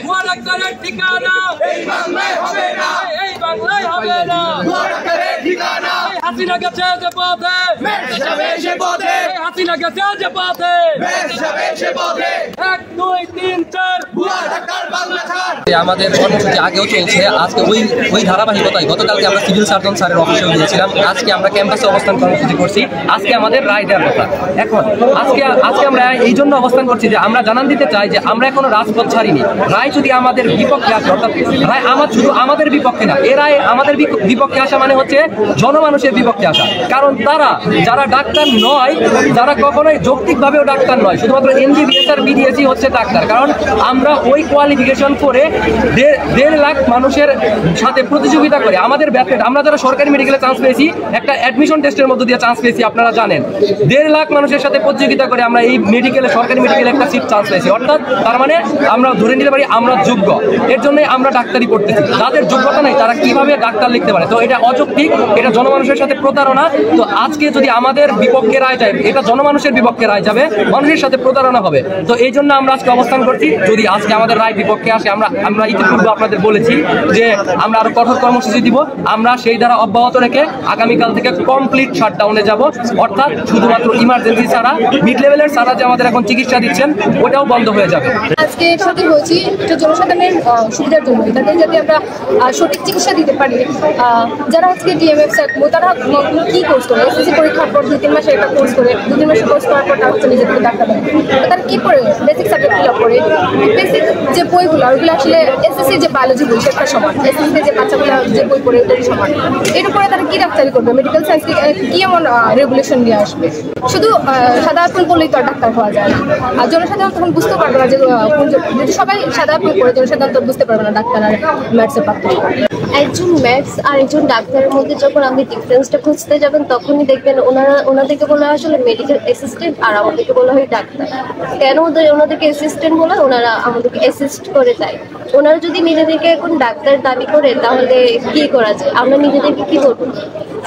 ভুয়া ডাক্তারের ঠিকানা এই বাংলায় হবে না, এই বাংলায় হবে না। ভুয়া ডাক্তারের ঠিকানা হাসিনা গেছে যে পথে, সে পথে হাসিনা গেছে যে পথে, সে পথে 1 2 3 4 ভুয়া ডাক্তার বাংলা ছাড়। আমাদের কর্মসূচি আগেও চলছে, আজকে ওই ধারাবাহিকতায় গতকালকে আমরা সিভিল সার্জন স্যারের অফিসে গিয়েছিলাম, আজকে আমরা ক্যাম্পাসে অবস্থান কর্মসূচি করছি। আজকে আমাদের রায় দেওয়ার কথা। এখন আজকে আমরা এই জন্য অবস্থান করছি যে আমরা জানান দিতে চাই যে আমরা এখনো রাজপথ ছাড়িনি। রায় যদি আমাদের বিপক্ষে আসে, অর্থাৎ রায় শুধু আমাদের বিপক্ষে না, এ রায় আমাদের বিপক্ষে আসা মানে হচ্ছে জনমানুষের বিপক্ষে আসা। কারণ যারা ডাক্তার নয়, যারা কখনোই যৌক্তিকভাবেও ডাক্তার নয়, শুধুমাত্র এমবিবিএস আর বিডিএসই হচ্ছে ডাক্তার। কারণ আমরা ওই কোয়ালিফিকেশন করে 1.5 লাখ মানুষের সাথে প্রতিযোগিতা করে আমাদের ব্যাথেট, আমরা যারা সরকারি মেডিকেলে চান্স পেয়েছি, একটা অ্যাডমিশন টেস্টের মধ্য দিয়ে চান্স পেয়েছি, আপনারা জানেন 1.5 লাখ মানুষের সাথে প্রতিযোগিতা করে আমরা এই মেডিকেলে, সরকারি মেডিকেলে একটা সিট চান্স পেয়েছি। অর্থাৎ তার মানে আমরা ধরে নিতে পারি আমরা যোগ্য, এর জন্যই আমরা ডাক্তারি পড়তেছি। যাদের যোগ্যতা নেই তারা কিভাবে ডাক্তার লিখতে পারে? তো এটা অযৌক্তিক, এটা জনমানুষের সাথে প্রতারণা। তো আজকে যদি আমাদের বিপক্ষে রায় যায়, এটা জনমানুষের বিপক্ষে রায় যাবে, মানুষের সাথে প্রতারণা হবে। তো এই জন্য আমরা আজকে অবস্থান করছি। যদি আজকে আমাদের রায় বিপক্ষে আসে, আমরা ইতিপূর্বে আপনাদের বলেছি যে আমরা আরো কঠোর কর্মসূচি দিব। আমরা সেই দ্বারা অব্যাহত রেখে আগামীকাল থেকে কমপ্লিট শাটডাউনে যাব, অর্থাৎ শুধুমাত্র ইমার্জেন্সি ছাড়া, মিড লেভেলের ছাড়া যে আমাদের এখন চিকিৎসা দিচ্ছেন ওটাও বন্ধ হয়ে যাবে। আজকে সত্যি বলছি, এটা জনসাধারণের সুবিধার জন্য, তাদের যাতে আমরা সঠিক চিকিৎসা দিতে পারি। যারা আজকে ডিএমএফ তারা কি কোর্স করে, এসএসসি পরীক্ষার পর 2-3 মাসে একটা কোর্স করে, 2-3 মাসে কোর্স করার পর তারা হচ্ছে নিজেদের ডাক্তার দেয়। তারা কি করে বেসিক সাবজেক্ট ফিল আপ করে, বেসিক যে বইগুলো ওইগুলো আসলে এসএসসি যে বায়োলজি বই সেটা সমান, এসএসসি যে বাচ্চাগুলো যে বই পড়ে ওটাই সমান। এর উপরে তারা কি ডাক্তারি করবে? মেডিকেল সায়েন্স কি এমন রেগুলেশন নিয়ে আসবে? শুধু সাদা আপেল করলেই তো আর ডাক্তার হওয়া যায় না। আর জনসাধারণ তখন বুঝতে পারবে না যে যদি সবাই সাদা আপেল করে, জনসাধারণ তো বুঝতে পারবে না ডাক্তার আর ম্যাথসের পার্থক্য। একজন ম্যাথস আর একজন ডাক্তারের মধ্যে যখন আপনি ডিফারেন্সটা খুঁজতে যাবেন, তখনই দেখবেন ওনাদেরকে বলা হয় আসলে মেডিকেল অ্যাসিস্ট্যান্ট, আর আমাদেরকে বলা হয় ডাক্তার। কেন ওনাদেরকে অ্যাসিস্ট্যান্ট বলা হয়? ওনারা আমাদেরকে অ্যাসিস্ট করে দেয়। ওনারা যদি নিজেদেরকে এখন ডাক্তার দাবি করে তাহলে কি করা যায়? আমরা নিজেদেরকে কি বলবো?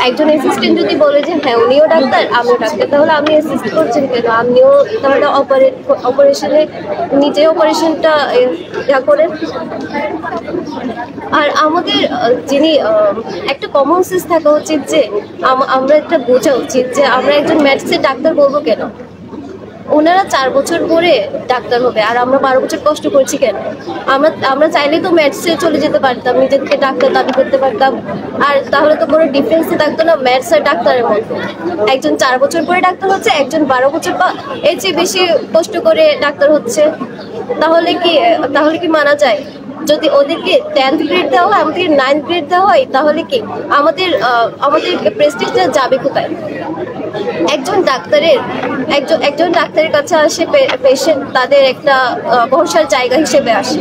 একজন অ্যাসিস্ট্যান্ট যদি বলে যে হ্যাঁ উনিও ডাক্তার আমিও ডাক্তার, তাহলে আপনি অ্যাসিস্ট করছেন কেন? আপনিও তাহলে অপারেশনে নিজে অপারেশনটা করেন। আর আমাদের যিনি একটা কমন সেন্স থাকা উচিত যে আমরা একটা বোঝা উচিত যে আমরা একজন ম্যাথসের ডাক্তার বলবো কেন? ওনারা 4 বছর পরে ডাক্তার হবে আর আমরা 12 বছর কষ্ট করছি কেন? আমরা চাইলেই তো ম্যাথসে চলে যেতে পারতাম, নিজেদেরকে ডাক্তার দাবি করতে পারতাম, আর তাহলে তো কোনো ডিফারেন্সই থাকতো না ম্যাথস আর ডাক্তারের মধ্যে। একজন 4 বছর পরে ডাক্তার হচ্ছে, একজন 12 বছর বা এর চেয়ে বেশি কষ্ট করে ডাক্তার হচ্ছে। তাহলে কি মানা যায়? যদি ওদেরকে 10th গ্রেড দেওয়া হয়, আমাদেরকে 9th গ্রেড দেওয়া হয়, তাহলে কি আমাদের প্রেস্টিজটা যাবে কোথায়? একজন ডাক্তারের কাছে আসে পেশেন্ট, তাদের একটা ভরসার জায়গা হিসেবে আসে।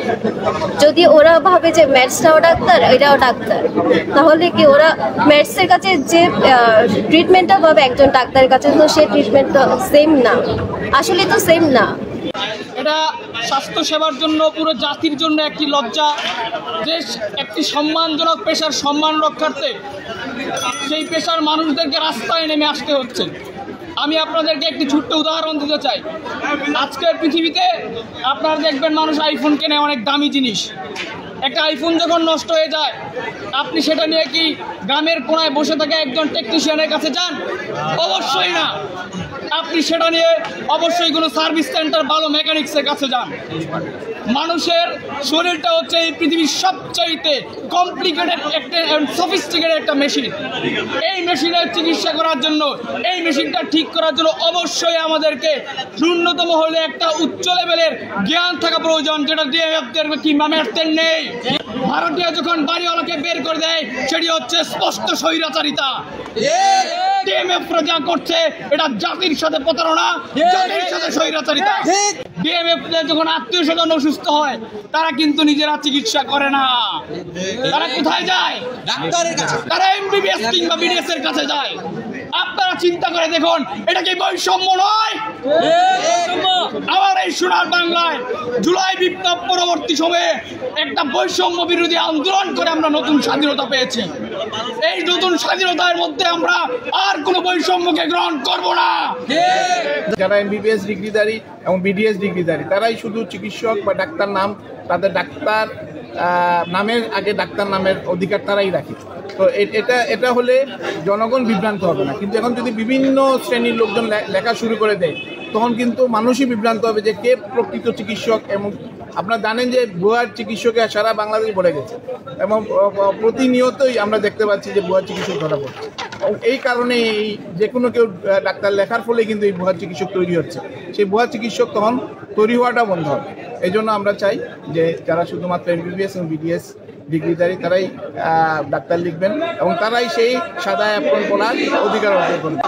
যদি ওরা ভাবে যে ম্যাথসটাও ডাক্তার এটাও ডাক্তার, তাহলে কি ওরা ম্যাথসের কাছে যে ট্রিটমেন্টটা পাবে একজন ডাক্তারের কাছে তো সে ট্রিটমেন্টটা সেম না, আসলে তো সেম না। এটা স্বাস্থ্য সেবার জন্য পুরো জাতির জন্য একটি লজ্জা যে একটি সম্মানজনক পেশার সম্মান রক্ষার্থে সেই পেশার মানুষদেরকে রাস্তায় নেমে আসতে হচ্ছে। আমি আপনাদেরকে একটি ছোট্ট উদাহরণ দিতে চাই। আজকের পৃথিবীতে আপনারা দেখবেন মানুষ আইফোন কেনে, অনেক দামি জিনিস। একটা আইফোন যখন নষ্ট হয়ে যায়, আপনি সেটা নিয়ে কি গ্রামের কোনায় বসে থাকা একজন টেকনিশিয়ানের কাছে যান? অবশ্যই না। আপনি সেটা নিয়ে অবশ্যই কোনো সার্ভিস সেন্টার, ভালো মেকানিক্সের কাছে যান। মানুষের শরীরটা হচ্ছে এই পৃথিবীর সবচাইতে কমপ্লিকেটেড একটা সফিস্টিকেটেড একটা মেশিন। এই মেশিনের চিকিৎসা করার জন্য, এই মেশিনটা ঠিক করার জন্য অবশ্যই আমাদেরকে ন্যূনতম হলে একটা উচ্চ লেভেলের জ্ঞান থাকা প্রয়োজন, যেটা ডিএমএফদের কিংবা ম্যাথসের নেই। ভারতীয় যখন বাড়িওয়ালাকে বের করে দেয়, সেটি হচ্ছে স্পষ্ট স্বৈরাচারিতা। ডিএমএফরা যা করছে এটা জাতির সাথে প্রতারণা, জাতির সাথে স্বৈরাচারিতা। ডিএমএফদের যখন আত্মীয় স্বজন অসুস্থ হয়, তারা কিন্তু নিজেরা চিকিৎসা করে না। তারা কোথায় যায়? ডাক্তারের কাছে। তারা এমবিবিএস কিংবা বিডিএস এর কাছে যায়। আপনারা চিন্তা করে দেখুন, এটা কি বৈষম্য নয়? আমার এই সোনার বাংলায় জুলাই বিপ্লব পরবর্তী সময়ে একটা বৈষম্য বিরোধী আন্দোলন করে আমরা নতুন স্বাধীনতা পেয়েছি। এই নতুন স্বাধীনতার মধ্যে আমরা আর কোনো বৈষম্যকে গ্রহণ করব না। যারা এমবিবিএস ডিগ্রিধারী এবং বিডিএস ডিগ্রিধারী তারাই শুধু চিকিৎসক বা ডাক্তার নাম, তাদের ডাক্তার নামের আগে ডাক্তার নামের অধিকার তারাই রাখে। তো এটা হলে জনগণ বিভ্রান্ত হবে না, কিন্তু এখন যদি বিভিন্ন শ্রেণীর লোকজন লেখা শুরু করে দেয় তখন কিন্তু মানুষই বিভ্রান্ত হবে যে কে প্রকৃত চিকিৎসক। এবং আপনারা জানেন যে ভুয়া চিকিৎসকের সারা বাংলাদেশ ভরে গেছে এবং প্রতিনিয়তই আমরা দেখতে পাচ্ছি যে ভুয়া চিকিৎসক ধরা পড়ছে। এই কারণে এই যে কোনো কেউ ডাক্তার লেখার ফলে কিন্তু এই ভুয়া চিকিৎসক তৈরি হচ্ছে। সেই ভুয়া চিকিৎসক তখন তৈরি হওয়াটা বন্ধ হবে। এই জন্য আমরা চাই যে যারা শুধুমাত্র এমবিবিএস এবং বিডিএস ডিগ্রিধারী তারাই ডাক্তার লিখবেন এবং তারাই সেই সাদা অ্যাপ্রন পড়ার অধিকার অর্জন করবেন।